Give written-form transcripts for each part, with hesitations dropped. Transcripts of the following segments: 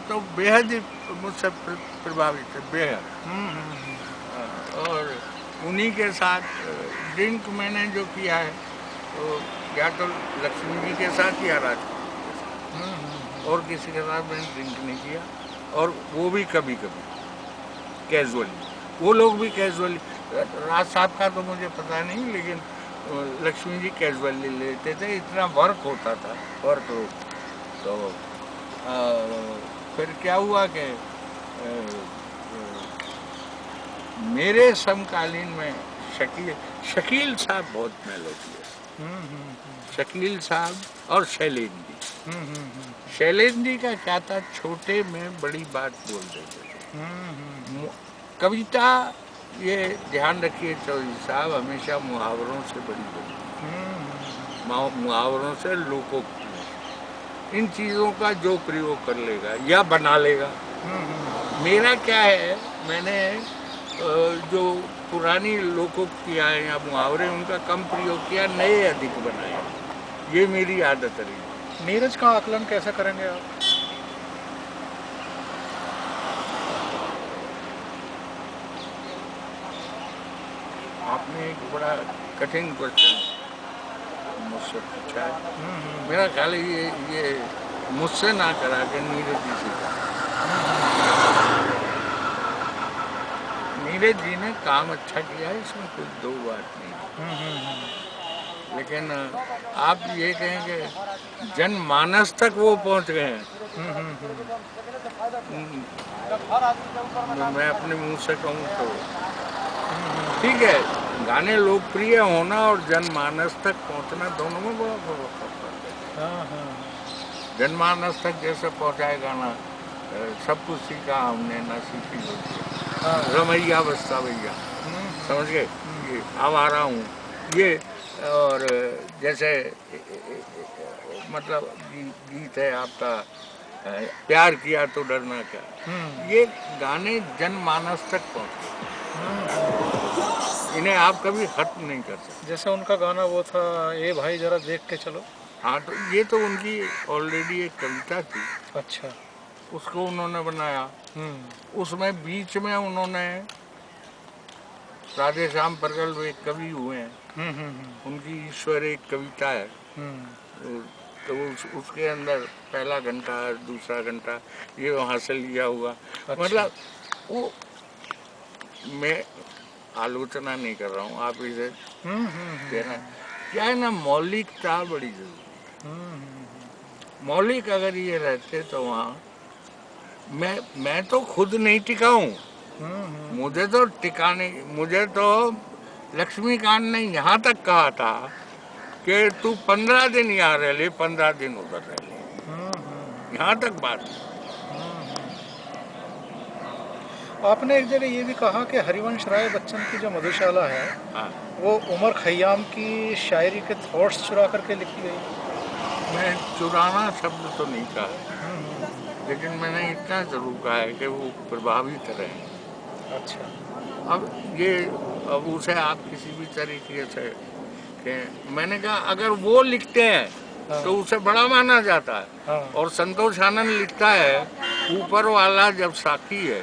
तो बेहद ही मुझसे प्रभावित है, बेहद। और उन्हीं के साथ ड्रिंक मैंने जो किया है तो या तो लक्ष्मी जी के साथ या राजपूत के साथ, और किसी के साथ मैंने ड्रिंक नहीं किया। और वो भी कभी कभी कैजुअली, वो लोग भी कैजुअली। राज साहब का तो मुझे पता नहीं, लेकिन लक्ष्मी जी कैजुअली लेते थे, इतना वर्क होता था, वर्क लोग। तो फिर क्या हुआ कि मेरे समकालीन में शकील साहब बहुत मेलोडियस, शकील साहब और शैलेंद्र जी। शैलेंद्र जी का क्या था, छोटे में बड़ी बात बोल देते थे। कविता ये ध्यान रखिए चौधरी साहब, हमेशा मुहावरों से बड़ी बनी, मुहावरों से लोकोक्ति, इन चीज़ों का जो प्रयोग कर लेगा या बना लेगा। मेरा क्या है, मैंने जो पुरानी लोकोक्तियाँ या मुहावरे उनका कम प्रयोग किया, नए अधिक बनाए, ये मेरी आदत रही। नीरज का आकलन कैसे करेंगे आप? आपने एक बड़ा कठिन क्वेश्चन मुझसे पूछा है। मेरा ख्याल है ये मुझसे ना करा के नीरज जी से करा। नीरज जी ने काम अच्छा किया है, इसमें कोई दो बात नहीं। लेकिन आप ये कहें कि जनमानस तक वो पहुंच गए हैं, मैं अपने मुंह से कहूँ तो ठीक है, गाने लोकप्रिय होना और जनमानस तक पहुंचना दोनों में बहुत फर्क है। जनमानस तक जैसे पहुंचाए गाना, सब कुछ सीखा हमने ना सीखी होती, रमैया बस्ता भैया, समझ गए, ये अब आ रहा हूँ ये। और जैसे मतलब गीत है आपका, प्यार किया तो डरना क्या, ये गाने जनमानस तक पहुँचे, इन्हें आप कभी खत्म नहीं कर सकते। जैसे उनका गाना वो था, ए भाई जरा देख के चलो। हाँ, तो ये तो उनकी ऑलरेडी एक कविता थी। अच्छा। उसको उन्होंने बनाया। उसमें बीच में उन्होंने राधे श्याम परगल वो एक कवि हुए हैं, उनकी ईश्वर एक कविता है, तो उसके अंदर पहला घंटा दूसरा घंटा ये वहाँ से लिया हुआ। अच्छा। मतलब वो, मैं आलोचना नहीं कर रहा हूँ, आप इसे कहना क्या है ना, मौलिकता बड़ी जरूरी है। मौलिक अगर ये रहते तो वहाँ मैं तो खुद नहीं टिका हूँ, मुझे तो टिकाने, मुझे तो लक्ष्मीकांत ने यहाँ तक कहा था कि तू 15 दिन यहाँ रह ले, 15 दिन उधर रह ले, यहाँ तक बात। आपने एक जगह ये भी कहा कि हरिवंश राय बच्चन की जो मधुशाला है, हाँ, वो उमर खयाम की शायरी के थॉट्स चुरा करके लिखी गई। मैं चुराना शब्द तो नहीं कहा, लेकिन मैंने इतना जरूर कहा है कि वो प्रभावित रहे। अच्छा। अब उसे आप किसी भी तरीके से कि मैंने कहा अगर वो लिखते हैं, हाँ, तो उसे बड़ा माना जाता है। हाँ। और संतोष आनंद लिखता है, ऊपर वाला जब साथी है,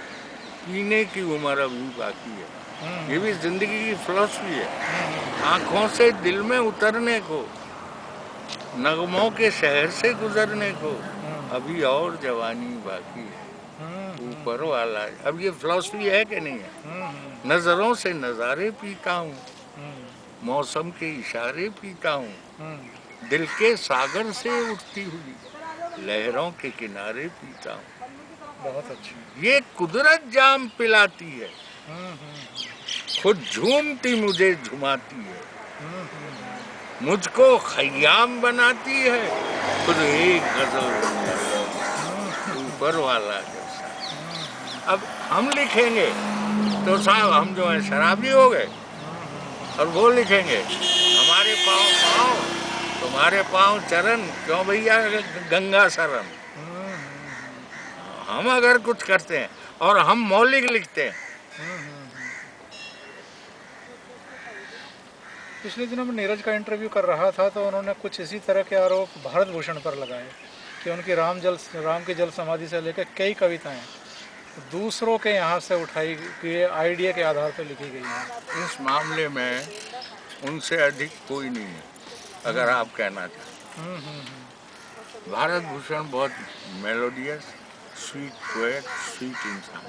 पीने की उम्र अभी बाकी है। ये भी जिंदगी की फिलॉसफी है। आंखों से दिल में उतरने को, नगमों के शहर से गुजरने को, अभी और जवानी बाकी है, ऊपर वाला है। अब ये फिलॉसफी है कि नहीं है? नजरों से नजारे पीता हूँ, मौसम के इशारे पीता हूँ, दिल के सागर से उठती हुई लहरों के किनारे पीता हूँ। बहुत अच्छी। ये कुदरत जाम पिलाती है, खुद झूमती मुझे झुमाती है, मुझको खयाम बनाती है, खुद एक गजल ऊपर वाला जैसा। अब हम लिखेंगे तो साहब हम जो है शराबी हो गए, और वो लिखेंगे हमारे पाँव पाँव तुम्हारे पाँव चरण, क्यों भैया गंगा शरण। हम अगर कुछ करते हैं और हम मौलिक लिखते हैं। पिछले दिनों में नीरज का इंटरव्यू कर रहा था तो उन्होंने कुछ इसी तरह के आरोप भारत भूषण पर लगाए कि उनकी राम की जल समाधि से लेकर कई कविताएं दूसरों के यहाँ से उठाई गई आइडिया के आधार पर लिखी गई हैं। इस मामले में उनसे अधिक कोई नहीं है, अगर आप कहना चाहें। भारत भूषण बहुत मेलोडियस, स्वीट पोएट, स्वीट इंसान,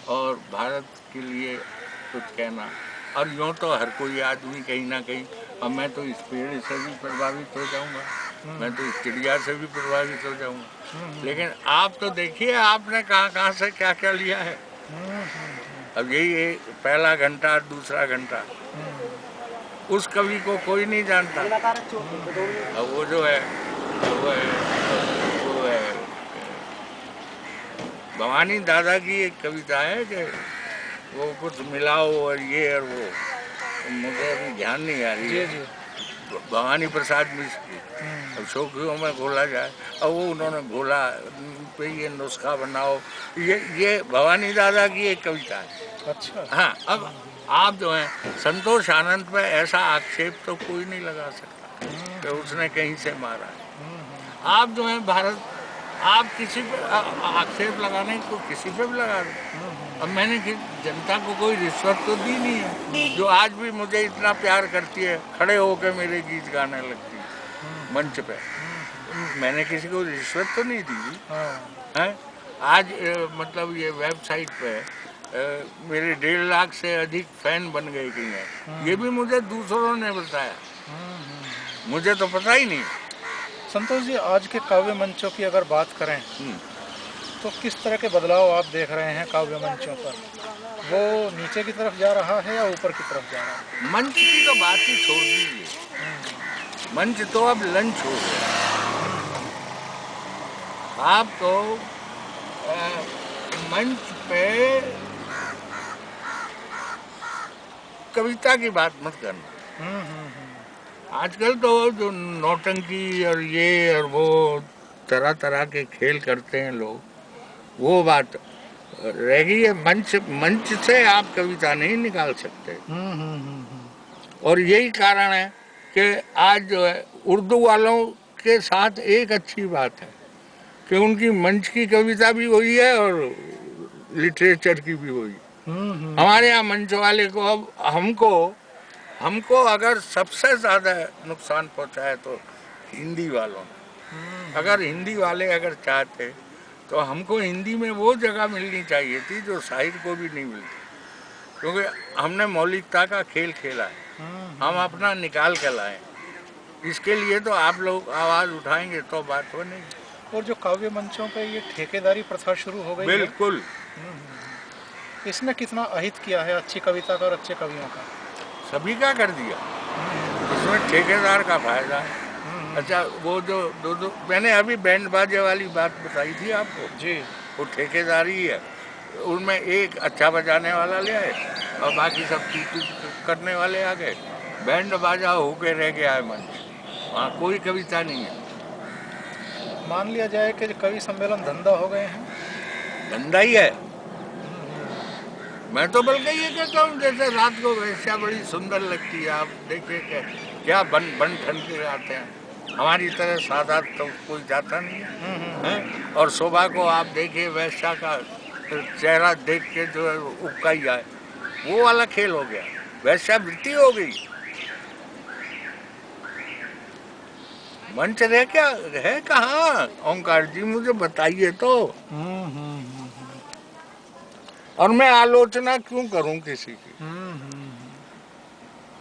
और भारत के लिए कुछ कहना, और यूँ तो हर कोई आदमी कहीं ना कहीं, अब मैं तो इस पेड़ से भी प्रभावित हो जाऊंगा, मैं तो इस चिड़िया से भी प्रभावित हो जाऊंगा, लेकिन आप तो देखिए आपने कहाँ से क्या क्या लिया है। अब यही पहला घंटा, दूसरा घंटा, उस कवि को कोई नहीं जानता। अब वो जो है वो है भवानी दादा की एक कविता है कि वो कुछ मिलाओ और ये और वो, मुझे अभी ध्यान नहीं आ रही है, भवानी प्रसाद मिश्र की। अब शोखियों में घोला जाए, अब वो उन्होंने घोला पे ये नुस्खा बनाओ, ये भवानी दादा की एक कविता है। अच्छा। हाँ, अब आप जो हैं संतोष आनंद पे ऐसा आक्षेप तो कोई नहीं लगा सकता कि उसने कहीं से मारा है। आप जो हैं भारत, आप किसी पे आक्षेप लगाने को किसी पे भी लगा दो। अब मैंने जनता को कोई रिश्वत तो दी नहीं है, जो आज भी मुझे इतना प्यार करती है, खड़े होकर मेरे गीत गाने लगती है मंच पे, मैंने किसी को रिश्वत तो नहीं दी है। आज मतलब ये वेबसाइट पे मेरे 1.5 लाख से अधिक फैन बन गए कहीं हैं, ये भी मुझे दूसरों ने बताया, मुझे तो पता ही नहीं। संतोष जी, आज के काव्य मंचों की अगर बात करें तो किस तरह के बदलाव आप देख रहे हैं काव्य मंचों पर? वो नीचे की तरफ जा रहा है या ऊपर की तरफ जा रहा है? मंच की तो बात ही छोड़ दीजिए, मंच तो अब लंच हो गया। आप तो मंच पे कविता की बात मत करना। आजकल तो जो नौटंकी और ये और वो तरह तरह के खेल करते हैं लोग, वो बात रह गई है। मंच से आप कविता नहीं निकाल सकते। और यही कारण है कि आज जो है उर्दू वालों के साथ एक अच्छी बात है कि उनकी मंच की कविता भी हुई है और लिटरेचर की भी हुई। हमारे यहाँ मंच वाले को अब हमको अगर सबसे ज़्यादा नुकसान पहुँचाया तो हिंदी वालों ने। अगर हिंदी वाले अगर चाहते तो हमको हिंदी में वो जगह मिलनी चाहिए थी जो साहित्य को भी नहीं मिलती, क्योंकि हमने मौलिकता का खेल खेला है, हम अपना निकाल कर लाए। इसके लिए तो आप लोग आवाज़ उठाएंगे तो बात बनेगी। और जो काव्य मंचों पे ये ठेकेदारी प्रथा शुरू हो गई बिल्कुल, इसने कितना अहित किया है अच्छी कविता का और अच्छे कवियों का? सभी का कर दिया, इसमें ठेकेदार का फायदा है। अच्छा, वो जो दो मैंने अभी बैंड बाजे वाली बात बताई थी आपको जी, वो ठेकेदारी है। उनमें एक अच्छा बजाने वाला ले आए और बाकी सब टीटू करने वाले आ गए, बैंड बाजा होके रह गया है मंच, वहाँ कोई कविता नहीं है। मान लिया जाए कि कवि सम्मेलन धंधा हो गए हैं। धंधा ही है। मैं तो बल्कि ये कहता हूँ जैसे रात को वैश्या बड़ी सुंदर लगती है, आप देखिए क्या बन ठन के आते हैं, हमारी तरह सादा तो कोई जाता नहीं है। और शोभा को आप देखिए, वैश्या का चेहरा देख के जो है उबका ही आए, वो वाला खेल हो गया, वैश्यावृत्ति हो गई। मंच रह क्या है कहाँ? ओंकार जी मुझे बताइए तो। और मैं आलोचना क्यों करूं किसी की?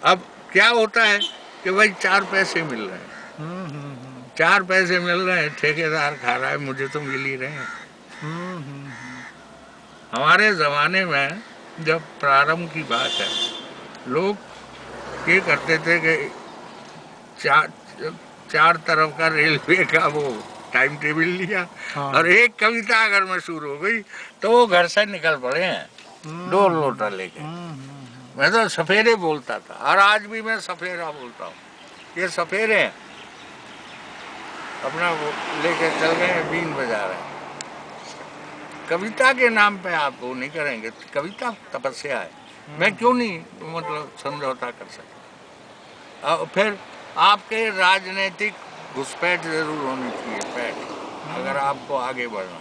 अब क्या होता है कि भाई 4 पैसे मिल रहे हैं, 4 पैसे मिल रहे हैं, ठेकेदार खा रहा है, मुझे तो मिल ही रहे हैं। हमारे ज़माने में जब प्रारंभ की बात है, लोग ये करते थे कि चार तरफ का रेलवे का वो टाइम टेबल लिया, और एक कविता अगर मशहूर हो गई तो वो घर से निकल पड़े हैं 2 लोटा लेके। मैं तो सफेरे बोलता था, और आज भी मैं सफेरा बोलता हूँ। ये सफेरे हैं, अपना वो लेके चल गए हैं, बीन बजा रहे हैं। कविता के नाम पे आप वो नहीं करेंगे, कविता तपस्या है। मैं क्यों नहीं मतलब समझौता कर सकता? फिर आपके राजनीतिक घुसपैठ जरूर होनी चाहिए, पैठ। अगर आपको आगे बढ़ना